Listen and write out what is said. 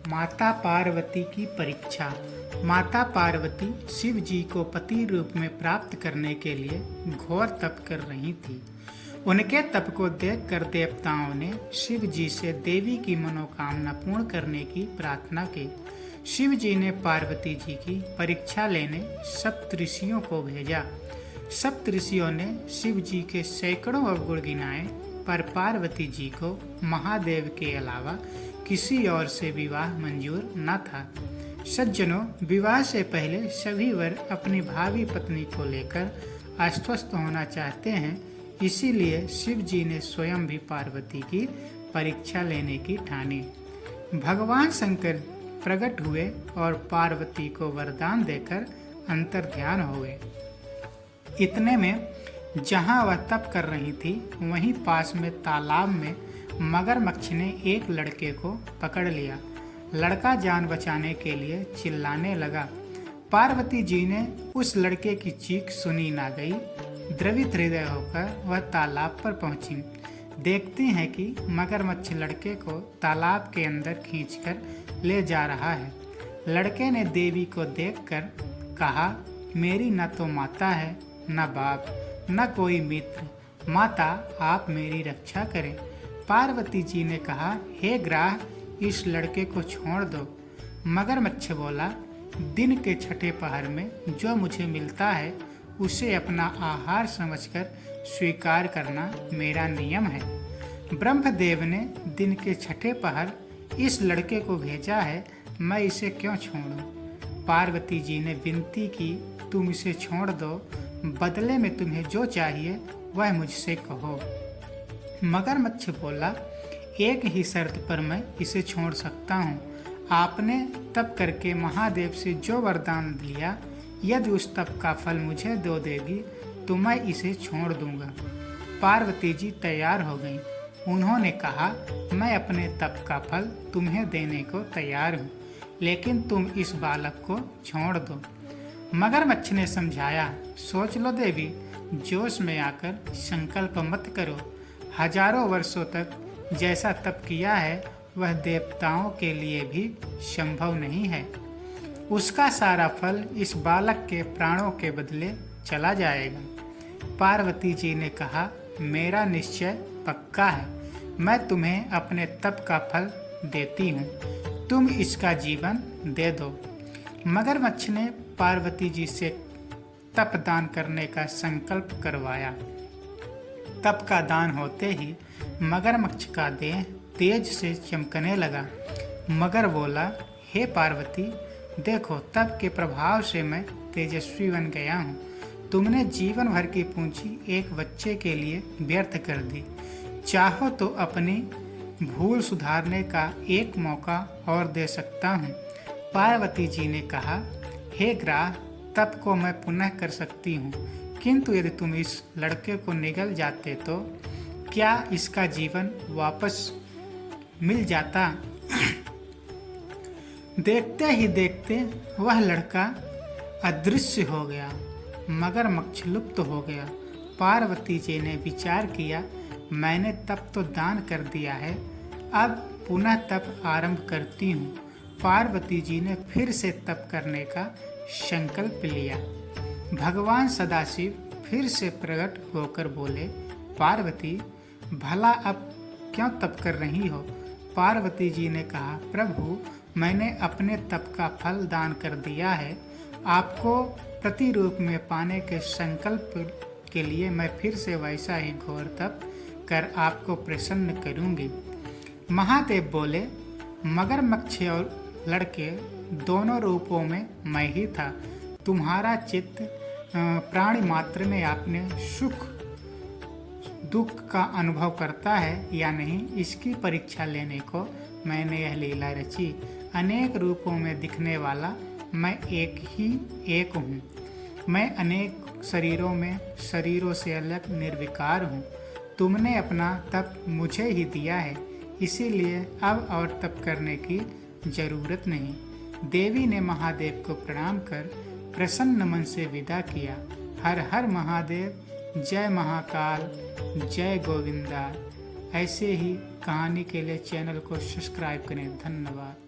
माता पार्वती की परीक्षा। माता पार्वती शिव जी को पति रूप में प्राप्त करने के लिए घोर तप कर रही थी। उनके तप को देखकर देवताओं ने शिव जी से देवी की मनोकामना पूर्ण करने की प्रार्थना की। शिव जी ने पार्वती जी की परीक्षा लेने सप्तऋषियों को भेजा। सप्तऋषियों ने शिव जी के सैकड़ों अवगुण गिनाए, पर पार्वती जी को महादेव के अलावा किसी और से विवाह मंजूर न था। सज्जनों, विवाह से पहले सभी वर अपनी भावी पत्नी को लेकर आश्वस्त होना चाहते हैं, इसीलिए शिव जी ने स्वयं भी पार्वती की परीक्षा लेने की ठानी। भगवान शंकर प्रकट हुए और पार्वती को वरदान देकर अंतर्ध्यान हो गए। इतने में जहां वह तप कर रही थी, वहीं पास में तालाब में मगरमच्छ ने एक लड़के को पकड़ लिया। लड़का जान बचाने के लिए चिल्लाने लगा। पार्वती जी ने उस लड़के की चीख सुनी ना गई। द्रवित हृदय होकर वह तालाब पर पहुंची। देखती हैं कि मगरमच्छ लड़के को तालाब के अंदर खींचकर ले जा रहा है। लड़के ने देवी को देखकर कहा, मेरी न तो माता है, न बाप, न कोई मित्र। माता, आप मेरी रक्षा करें। पार्वती जी ने कहा, हे ग्राह, इस लड़के को छोड़ दो। मगरमच्छ बोला, दिन के छठे पहर में जो मुझे मिलता है उसे अपना आहार समझकर स्वीकार करना मेरा नियम है। ब्रह्मदेव ने दिन के छठे पहर इस लड़के को भेजा है, मैं इसे क्यों छोड़ूं? पार्वती जी ने विनती की, तुम इसे छोड़ दो, बदले में तुम्हें जो चाहिए वह मुझसे कहो। मगरमच्छ बोला, एक ही शर्त पर मैं इसे छोड़ सकता हूँ। आपने तप करके महादेव से जो वरदान लिया, यदि उस तप का फल मुझे दो देगी तो मैं इसे छोड़ दूंगा। पार्वती जी तैयार हो गईं। उन्होंने कहा, मैं अपने तप का फल तुम्हें देने को तैयार हूँ, लेकिन तुम इस बालक को छोड़ दो। मगरमच्छ ने समझाया, सोच लो देवी, जोश में आकर संकल्प मत करो। हजारों वर्षों तक जैसा तप किया है वह देवताओं के लिए भी संभव नहीं है। उसका सारा फल इस बालक के प्राणों के बदले चला जाएगा। पार्वती जी ने कहा, मेरा निश्चय पक्का है, मैं तुम्हें अपने तप का फल देती हूँ, तुम इसका जीवन दे दो। मगरमच्छ ने पार्वती जी से तप दान करने का संकल्प करवाया। तप का दान होते ही मगरमच्छ का देह तेज से चमकने लगा। मगर बोला, हे पार्वती, देखो, तप के प्रभाव से मैं तेजस्वी बन गया हूँ। तुमने जीवन भर की पूंजी एक बच्चे के लिए व्यर्थ कर दी। चाहो तो अपनी भूल सुधारने का एक मौका और दे सकता हूँ। पार्वती जी ने कहा, हे ग्राह, तप को मैं पुनः कर सकती हूँ, किंतु यदि तुम इस लड़के को निगल जाते तो क्या इसका जीवन वापस मिल जाता? देखते ही देखते वह लड़का अदृश्य हो गया। मगरमच्छ लुप्त हो गया। पार्वती जी ने विचार किया, मैंने तप तो दान कर दिया है, अब पुनः तप आरंभ करती हूँ। पार्वती जी ने फिर से तप करने का संकल्प लिया। भगवान सदाशिव फिर से प्रकट होकर बोले, पार्वती, भला अब क्यों तप कर रही हो? पार्वती जी ने कहा, प्रभु, मैंने अपने तप का फल दान कर दिया है। आपको प्रतिरूप में पाने के संकल्प के लिए मैं फिर से वैसा ही घोर तप कर आपको प्रसन्न करूंगी। महादेव बोले, मगरमच्छ और लड़के दोनों रूपों में मैं ही था। तुम्हारा चित्त प्राणी मात्र में आपने सुख दुख का अनुभव करता है या नहीं, इसकी परीक्षा लेने को मैंने यह लीला रची। अनेक रूपों में दिखने वाला मैं एक हूँ। मैं अनेक शरीरों से अलग निर्विकार हूँ। तुमने अपना तप मुझे ही दिया है, इसीलिए अब और तप करने की जरूरत नहीं। देवी ने महादेव को प्रणाम कर प्रसन्न मन से विदा किया। हर हर महादेव, जय महाकाल, जय गोविंदा। ऐसे ही कहानी के लिए चैनल को सब्सक्राइब करें। धन्यवाद।